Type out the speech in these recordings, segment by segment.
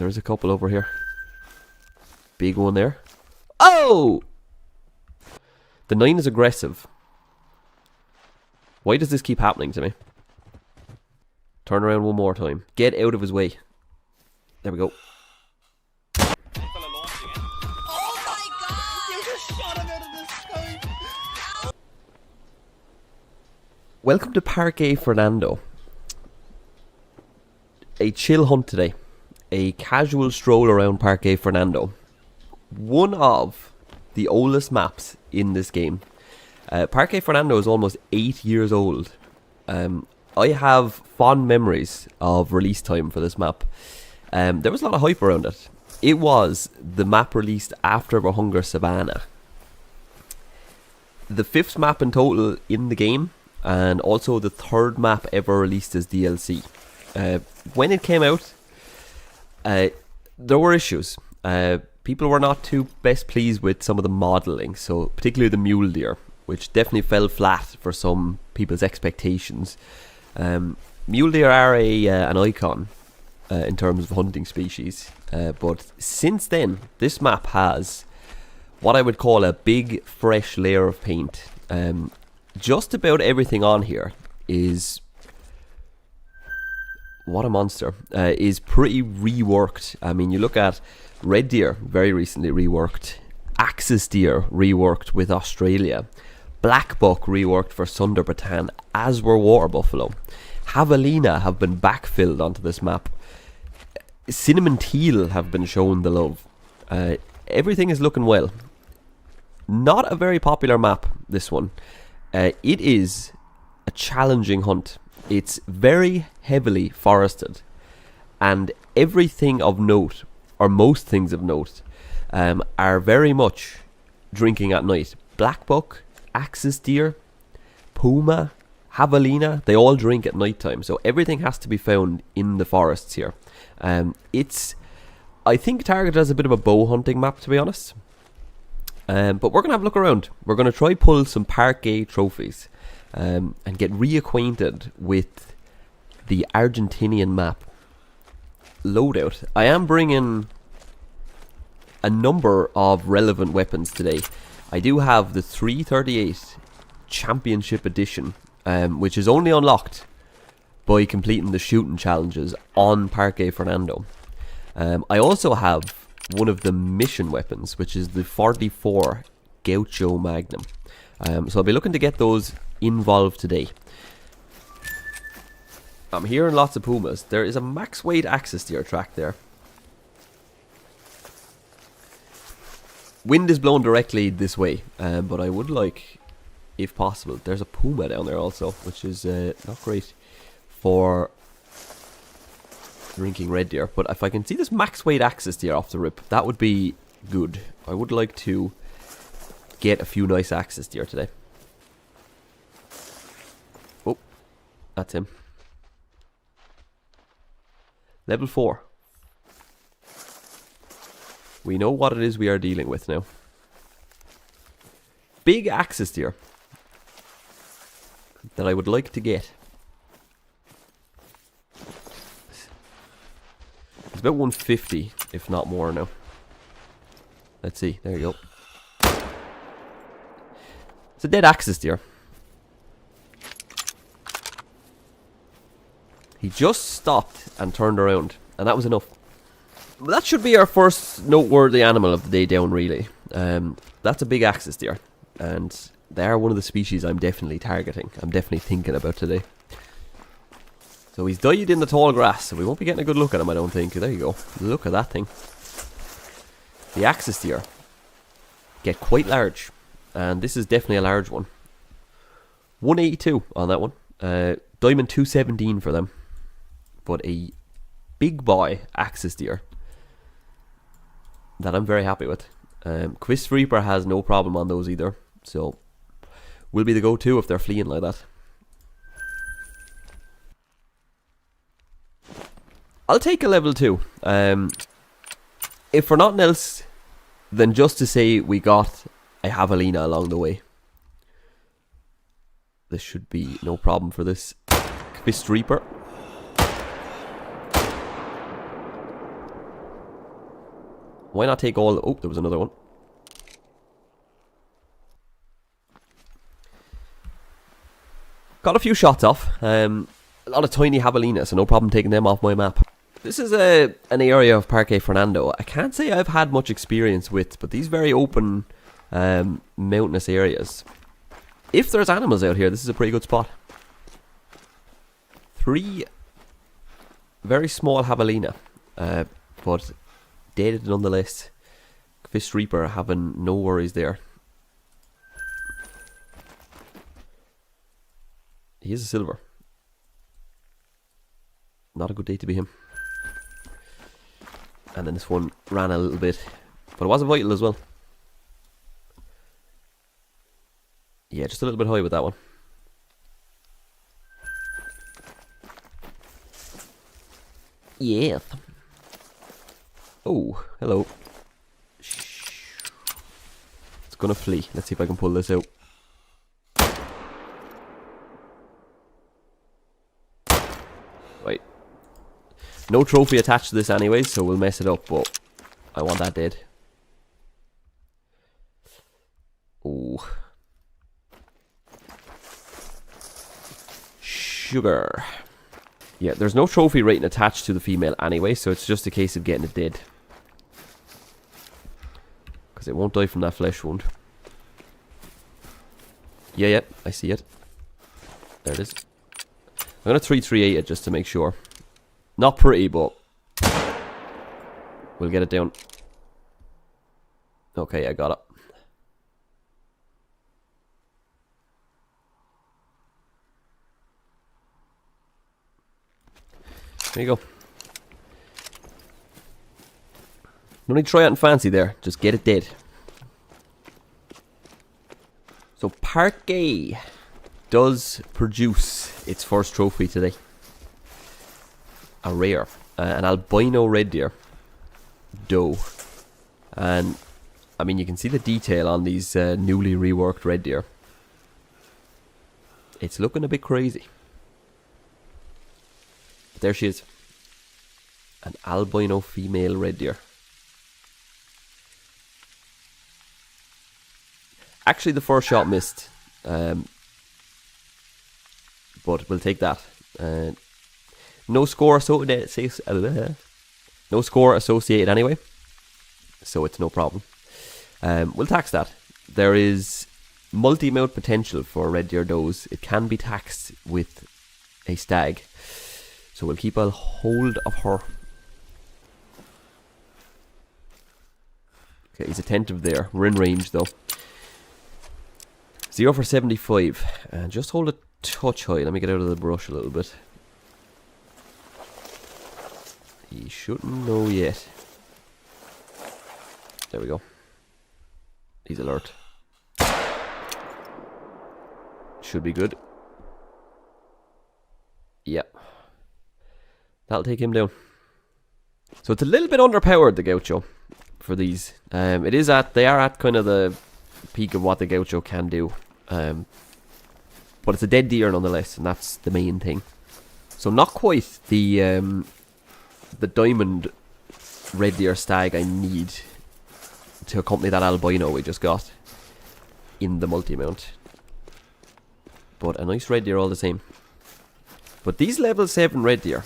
There's a couple over here. Big one there. Oh! The 9 is aggressive. Why does this keep happening to me? Turn around one more time. Get out of his way. There we go. Oh my god! You just shot him out of the sky! Welcome to Parque Fernando. A chill hunt today. A casual stroll around Parque Fernando. One of the oldest maps in this game. Parque Fernando is almost 8 years old. I have fond memories of release time for this map. There was a lot of hype around it. It was the map released after Hunger Savannah. The 5th map in total in the game, and also the 3rd map ever released as DLC. When it came out, there were issues. People were not too best pleased with some of the modelling, so particularly the mule deer, which definitely fell flat for some people's expectations. Mule deer are an icon in terms of hunting species, but since then this map has what I would call a big fresh layer of paint. Just about everything on here is, what a monster, is pretty reworked. I mean, you look at red deer, very recently reworked. Axis deer reworked with Australia. Black buck reworked for Sunderbatan, as were water buffalo. Javelina have been backfilled onto this map. Cinnamon teal have been shown the love. Everything is looking well. Not a very popular map, this one. It is a challenging hunt. It's very heavily forested, and everything of note, or most things of note, are very much drinking at night. Black buck, axis deer, puma, javelina, they all drink at night time, so everything has to be found in the forests here. It's, I think, targeted as a bit of a bow hunting map, to be honest. But we're going to have a look around. We're going to try pull some Parque trophies and get reacquainted with the Argentinian map loadout. I am bringing a number of relevant weapons today. I do have the 338 Championship Edition, which is only unlocked by completing the shooting challenges on Parque Fernando. I also have one of the mission weapons, which is the 44 Gaucho Magnum. So I'll be looking to get those involved today. I'm hearing lots of pumas. There is a max weight axis deer track there. Wind is blowing directly this way, but I would like, if possible, there's a puma down there also, which is not great for drinking red deer. But if I can see this max weight axis deer off the rip, that would be good. I would like to get a few nice axis deer today. Oh, that's him. Level 4. We know what it is we are dealing with now. Big axis deer that I would like to get. It's about 150, if not more now. Let's see, there you go. It's a dead axis deer. He just stopped and turned around, and that was enough. That should be our first noteworthy animal of the day down, really. That's a big axis deer, and they are one of the species I'm definitely targeting. I'm definitely thinking about today. So he's died in the tall grass, so we won't be getting a good look at him, I don't think. There you go. Look at that thing. The axis deer get quite large, and this is definitely a large one. 182 on that one. Diamond 217 for them. But a big boy axis deer that I'm very happy with. Quist Reaper has no problem on those either, so will be the go-to if they're fleeing like that. I'll take a level 2. If for nothing else, then just to say we got a javelina along the way. This should be no problem for this Quist Reaper. Why not take all... Oh, there was another one. Got a few shots off. A lot of tiny javelina, so no problem taking them off my map. This is an area of Parque Fernando. I can't say I've had much experience with, but these very open mountainous areas. If there's animals out here, this is a pretty good spot. 3 very small javelina, but dead nonetheless. Fish Reaper having no worries there. He is a silver. Not a good day to be him. And then this one ran a little bit, but it was a vital as well. Yeah, just a little bit high with that one. Yeah. Oh, hello. It's gonna flee. Let's see if I can pull this out. Right. No trophy attached to this anyway, so we'll mess it up, but I want that dead. Oh. Sugar. Yeah, there's no trophy rating attached to the female anyway, so it's just a case of getting it dead. Because it won't die from that flesh wound. Yeah, I see it. There it is. I'm going to 338 it just to make sure. Not pretty, but we'll get it down. Okay, I got it. There you go. No need to try out and fancy there. Just get it dead. So Parque does produce its first trophy today. A rare. An albino red deer. Doe. And I mean, you can see the detail on these newly reworked red deer. It's looking a bit crazy. There she is. An albino female red deer. Actually, the first shot missed. But we'll take that. No score associated. No score associated anyway. So it's no problem. We'll tax that. There is multi-mount potential for red deer does. It can be taxed with a stag. So we'll keep a hold of her. Okay, he's attentive there. We're in range though. 0 for 75. And just hold a touch high. Let me get out of the brush a little bit. He shouldn't know yet. There we go. He's alert. Should be good. Yep. That'll take him down. So it's a little bit underpowered, the Gaucho, for these. They are at kind of the peak of what the Gaucho can do. But it's a dead deer nonetheless, and that's the main thing. So not quite the diamond red deer stag I need to accompany that albino we just got in the multi-mount. But a nice red deer all the same. But these level 7 red deer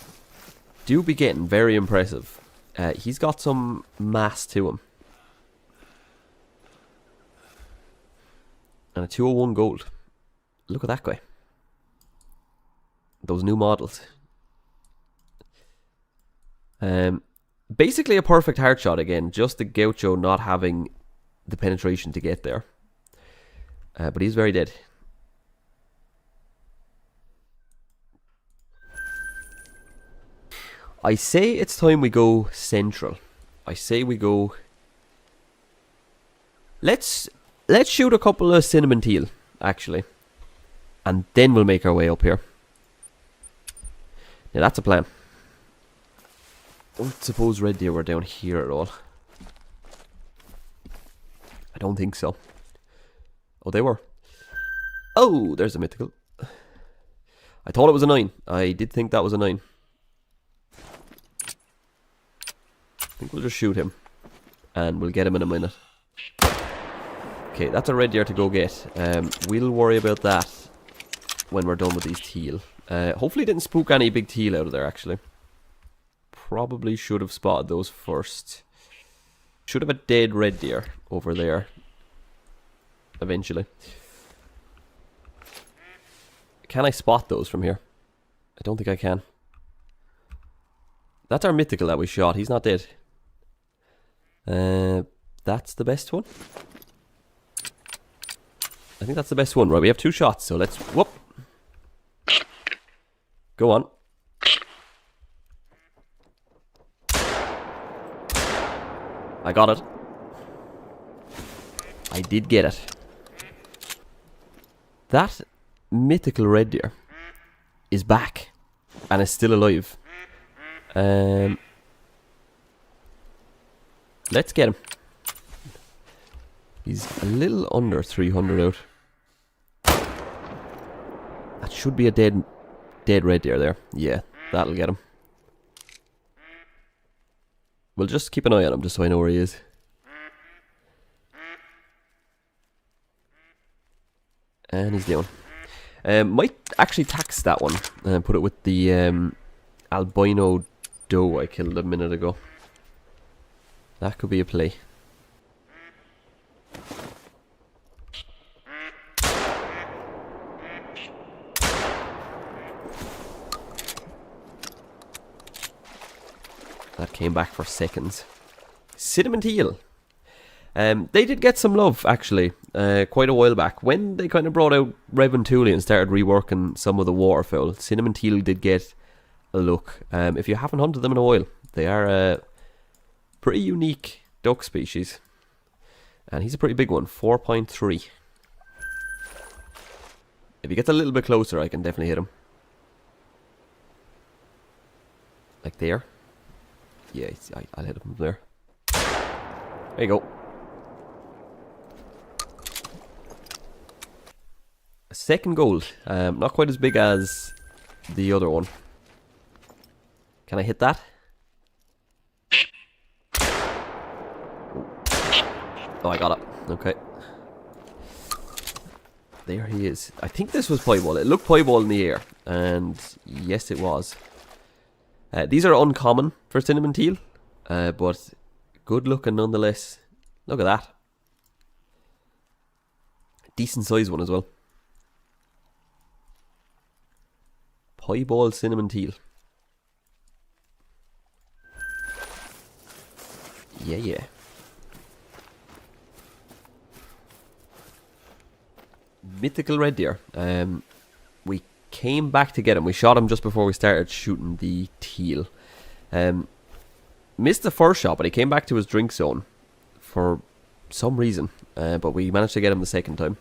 do be getting very impressive. He's got some mass to him. And a 201 gold. Look at that guy. Those new models. Basically a perfect heart shot again. Just the Gaucho not having the penetration to get there. But he's very dead. I say it's time we go central. I say we go... Let's shoot a couple of cinnamon teal, actually. And then we'll make our way up here. Now that's a plan. Don't suppose red deer were down here at all. I don't think so. Oh, they were. Oh, there's a mythical. I thought it was a 9. I did think that was a 9. I think we'll just shoot him. and we'll get him in a minute. Okay, that's a red deer to go get. We'll worry about that when we're done with these teal. Hopefully didn't spook any big teal out of there, actually. Probably should have spotted those first. Should have a dead red deer over there. Eventually. Can I spot those from here? I don't think I can. That's our mythical that we shot. He's not dead. That's the best one. I think that's the best one. Right, we have 2 shots, so let's... Whoop! Go on. I got it. I did get it. That mythical red deer is back and is still alive. Let's get him. He's a little under 300 out. That should be a dead red deer there. Yeah, that'll get him. We'll just keep an eye on him just so I know where he is. And he's down. Might actually tax that one and put it with the albino doe I killed a minute ago. That could be a play. That came back for seconds. Cinnamon teal. They did get some love, actually, quite a while back. When they kind of brought out Revan Thule and started reworking some of the waterfowl, cinnamon teal did get a look. If you haven't hunted them in a while, they are a pretty unique duck species. And he's a pretty big one, 4.3. If he gets a little bit closer, I can definitely hit him. Like there. Yeah, I'll hit him from there. There you go. A second gold. Not quite as big as the other one. Can I hit that? Oh, I got it. Okay. There he is. I think this was piebald. It looked piebald in the air. And yes, it was. These are uncommon for cinnamon teal. But good looking nonetheless. Look at that. Decent size one as well. Piebald cinnamon teal. Yeah, yeah. Mythical red deer. We came back to get him. We shot him just before we started shooting the teal. Missed the first shot, but he came back to his drink zone for some reason. But we managed to get him the second time.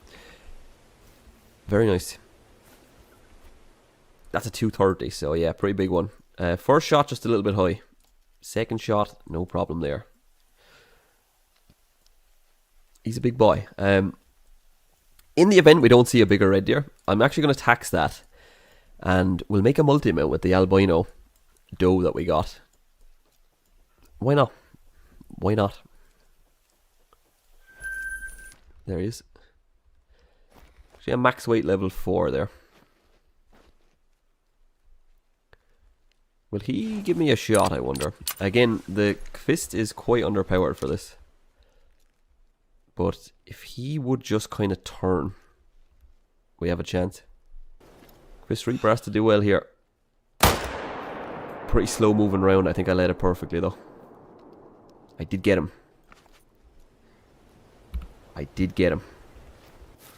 Very nice. That's a 230, so yeah, pretty big one. First shot, just a little bit high. Second shot, no problem there. He's a big boy. In the event we don't see a bigger red deer, I'm actually going to tax that. And we'll make a multi-mount with the albino doe that we got. Why not? Why not? There he is. Actually a max weight level 4 there. Will he give me a shot, I wonder? Again, the fist is quite underpowered for this. But if he would just kind of turn, we have a chance. Chris Reaper has to do well here. Pretty slow moving around. I think I led it perfectly though. I did get him. I did get him.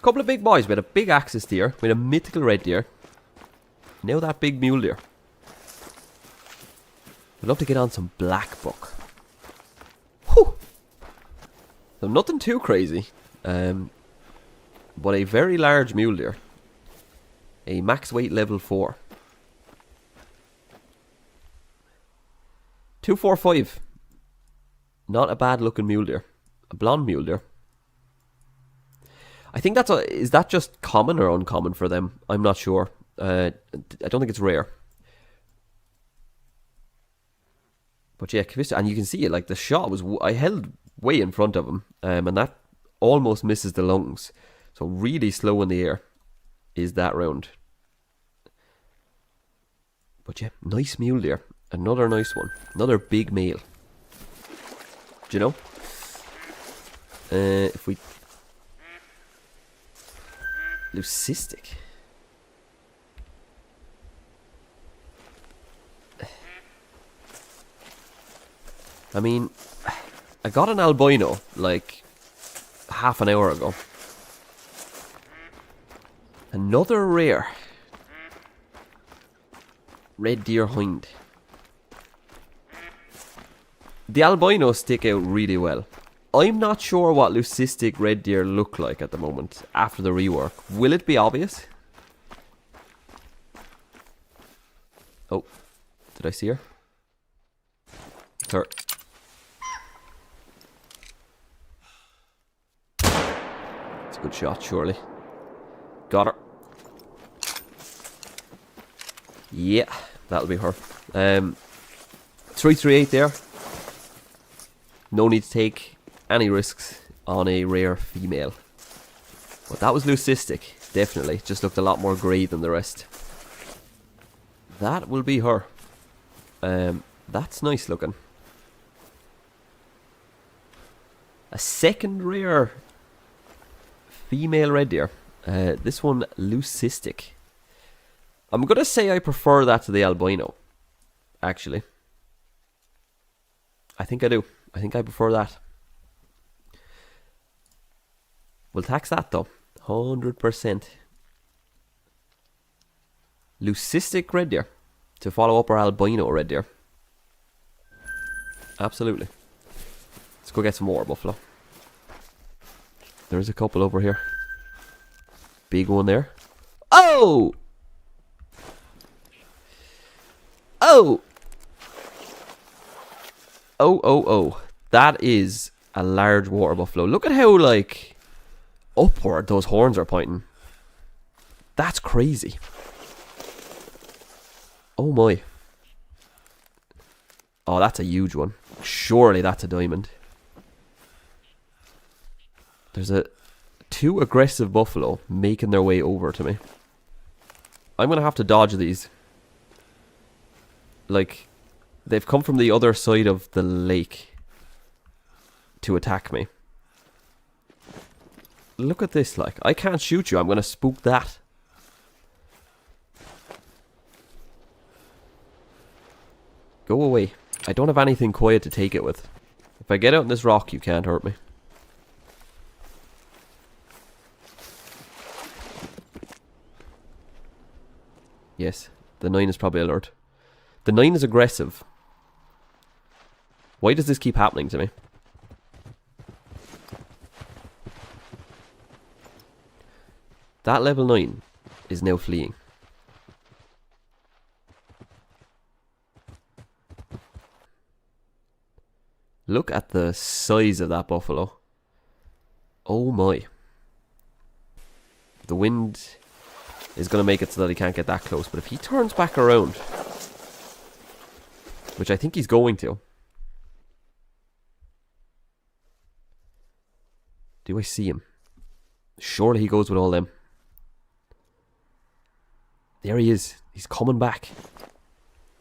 Couple of big boys. We had a big axis deer. We had a mythical red deer. Now that big mule deer. I'd love to get on some black buck. Whew. So nothing too crazy. But a very large mule deer. A max weight level 4. 245. Not a bad looking mule deer. A blonde mule deer. I think that's is that just common or uncommon for them? I'm not sure. I don't think it's rare. But yeah, and you can see it, like the shot was, I held way in front of him, and that almost misses the lungs. So really slow in the air is that round. But yeah, nice mule deer. Another nice one. Another big male. Do you know? If we... Leucistic. I mean, I got an albino like half an hour ago. Another rare red deer hind. The albinos stick out really well. I'm not sure what leucistic red deer look like at the moment after the rework. Will it be obvious? Oh, did I see her? It's her. It's a good shot, surely. Got her. Yeah, that'll be her. 338 there. No need to take any risks on a rare female. But that was leucistic, definitely. Just looked a lot more grey than the rest. That will be her. That's nice looking. A second rare female red deer. This one leucistic. I'm gonna say I prefer that to the albino. Actually, I think I do. I think I prefer that. We'll tax that though. 100%. Leucistic red deer to follow up our albino red deer. Absolutely. Let's go get some more buffalo. There's a couple over here. Big one there. Oh! Oh! Oh. That is a large water buffalo. Look at how, like, upward those horns are pointing. That's crazy. Oh my. Oh, that's a huge one. Surely that's a diamond. There's two aggressive buffalo making their way over to me. I'm going to have to dodge these. Like, they've come from the other side of the lake to attack me. Look at this, like. I can't shoot you. I'm going to spook that. Go away. I don't have anything quiet to take it with. If I get out in this rock, you can't hurt me. Yes, the 9 is probably alert. The 9 is aggressive. Why does this keep happening to me? That level 9 is now fleeing. Look at the size of that buffalo. Oh my. The wind is going to make it so that he can't get that close. But if he turns back around, which I think he's going to. Do I see him? Surely he goes with all them. There he is. He's coming back.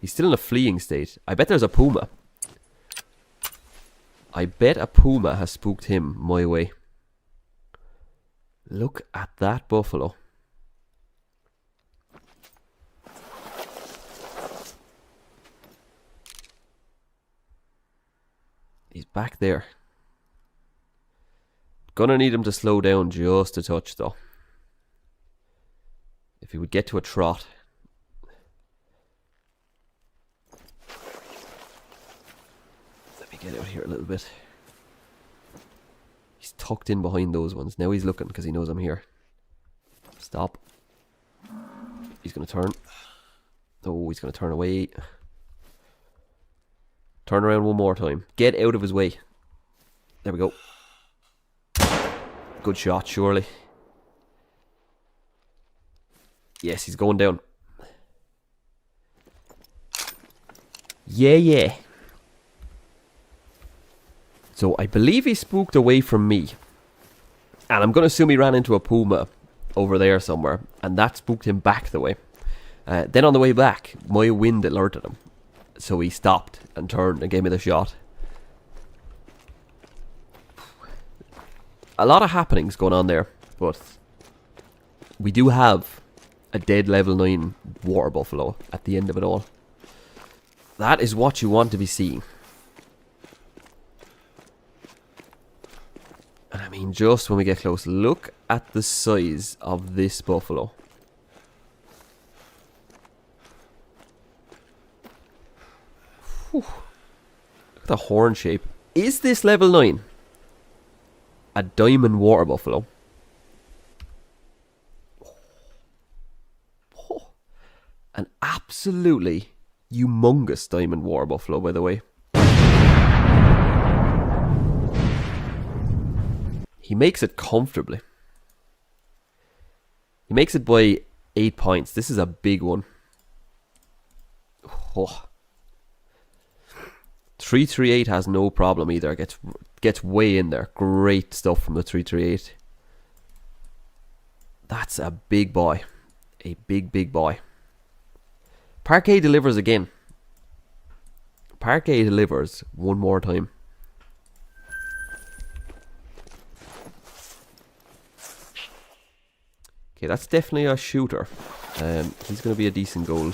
He's still in a fleeing state. I bet there's a puma. I bet a puma has spooked him my way. Look at that buffalo. He's back there. Gonna need him to slow down just a touch though. If he would get to a trot. Let me get out here a little bit. He's tucked in behind those ones. Now he's looking because he knows I'm here. Stop. He's gonna turn. Oh, he's gonna turn away. Turn around one more time. Get out of his way. There we go. Good shot, surely. Yes, he's going down. Yeah. So I believe he spooked away from me. And I'm going to assume he ran into a puma over there somewhere. And that spooked him back the way. Then on the way back, my wind alerted him. So he stopped and turned and gave me the shot. A lot of happenings going on there. But we do have a dead level 9 water buffalo at the end of it all. That is what you want to be seeing. And I mean, just when we get close, look at the size of this buffalo. Whew. Look at the horn shape. Is this level 9 a diamond water buffalo? Oh. An absolutely humongous diamond water buffalo, by the way. He makes it comfortably. He makes it by 8 points. This is a big one. Oh. 338 has no problem either. Gets way in there. Great stuff from the 338. That's a big boy. A big boy. Parque delivers again. Parque delivers one more time. Okay, that's definitely a shooter. He's going to be a decent goal.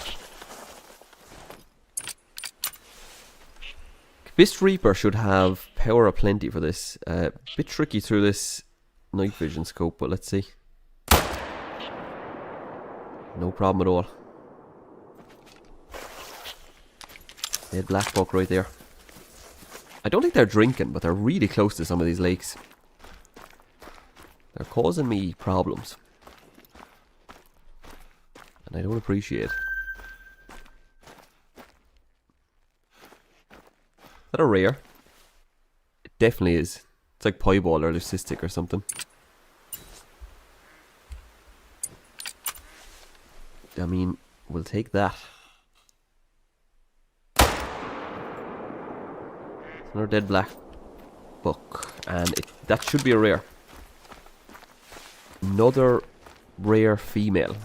Kvist Reaper should have power aplenty for this. Bit tricky through this night vision scope, but let's see. No problem at all. Dead black buck right there. I don't think they're drinking, but they're really close to some of these lakes. They're causing me problems. And I don't appreciate it. Is that a rare? It definitely is. It's like piebald or leucistic or something. I mean, we'll take that. Another dead black buck. And that should be a rare. Another rare female.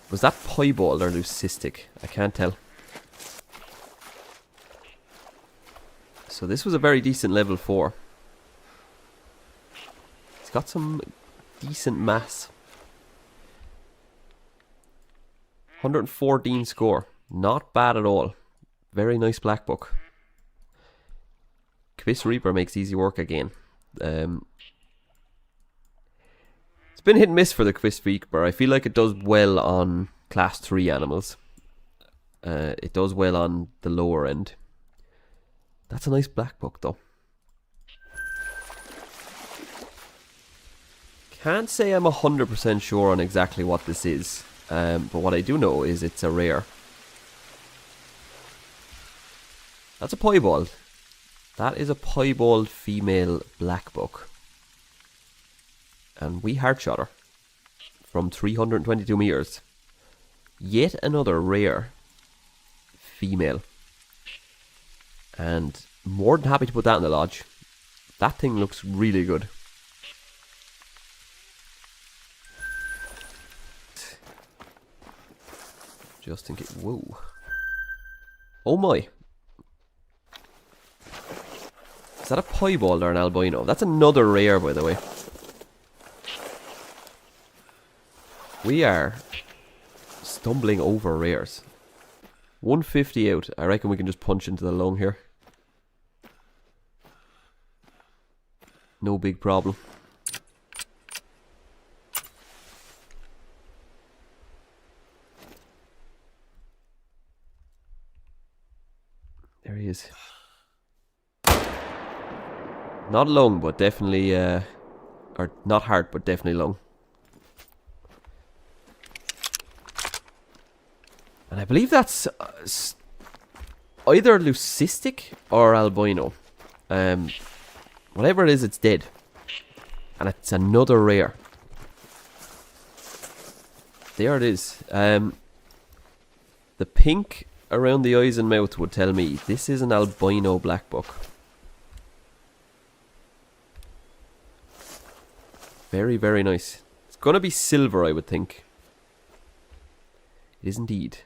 Was that piebald or leucistic? I can't tell. So this was a very decent level 4. It's got some decent mass. 114 score. Not bad at all. Very nice black book. Kvist Reaper makes easy work again. It's been hit and miss for the Kvist Reaper. I feel like it does well on class 3 animals. It does well on the lower end. That's a nice black book though. Can't say I'm 100% sure on exactly what this is. But what I do know is it's a rare. That's a piebald. That is a piebald female black buck. And we heart shot her from 322 meters. Yet another rare female. And more than happy to put that in the lodge. That thing looks really good. Just think it. Whoa. Oh my. Is that a piebald or an albino? That's another rare, by the way. We are stumbling over rares. 150 out. I reckon we can just punch into the lung here. No big problem. There he is. Not lung, but definitely, or not heart, but definitely lung. And I believe that's either leucistic or albino. Whatever it is, it's dead. And it's another rare. There it is. The pink around the eyes and mouth would tell me this is an albino black buck. Very, very nice. It's going to be silver, I would think. It is indeed.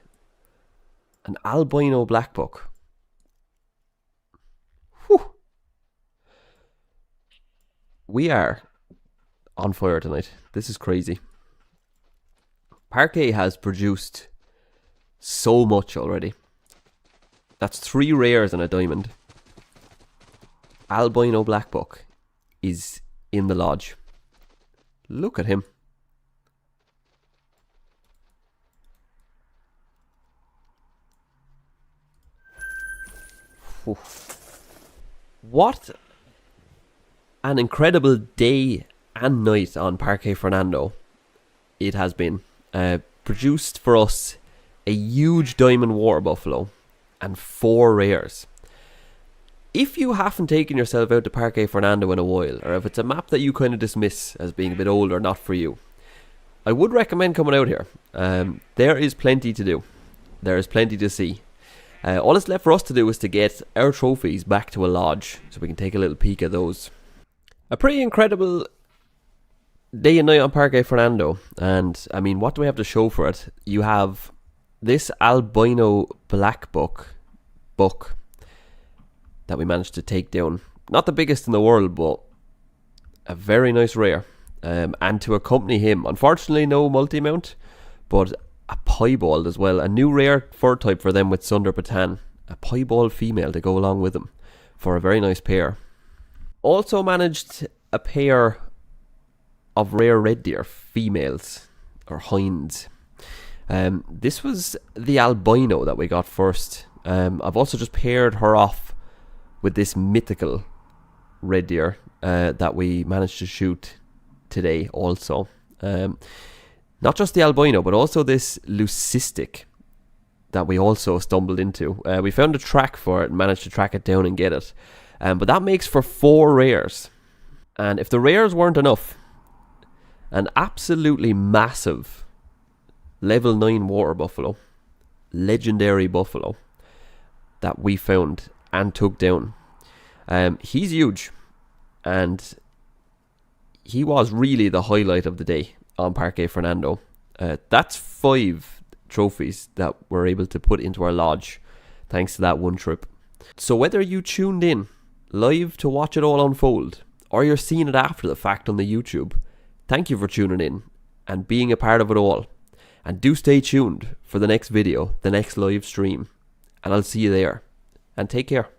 An albino black buck. Whew. We are on fire tonight. This is crazy. Parque has produced so much already. That's 3 rares and a diamond. Albino black buck is in the lodge. Look at him. Whew. What an incredible day and night on Parque Fernando it has been. Produced for us a huge diamond water buffalo and 4 rares. If you haven't taken yourself out to Parque Fernando in a while, or if it's a map that you kind of dismiss as being a bit old or not for you, I would recommend coming out here. There is plenty to do. There is plenty to see. All that's left for us to do is to get our trophies back to a lodge so we can take a little peek at those. A pretty incredible day and night on Parque Fernando, and I mean, what do we have to show for it? You have this albino black buck that we managed to take down. Not the biggest in the world, but a very nice rare. And to accompany him, unfortunately no multi-mount, but a piebald as well. A new rare fur type for them with Sunder Patan. A piebald female to go along with them for a very nice pair. Also managed a pair of rare red deer females, or hinds. This was the albino that we got first. I've also just paired her off with this mythical red deer that we managed to shoot today also. Not just the albino, but also this leucistic that we also stumbled into. We found a track for it and managed to track it down and get it. But that makes for 4 rares. And if the rares weren't enough, an absolutely massive level 9 water buffalo, legendary buffalo, that we found and took down. He's huge, and he was really the highlight of the day on Parque Fernando. That's 5 trophies that we're able to put into our lodge thanks to that one trip. So whether you tuned in live to watch it all unfold, or you're seeing it after the fact on the YouTube, thank you for tuning in and being a part of it all. And do stay tuned for the next video, the next live stream. And I'll see you there. And take care.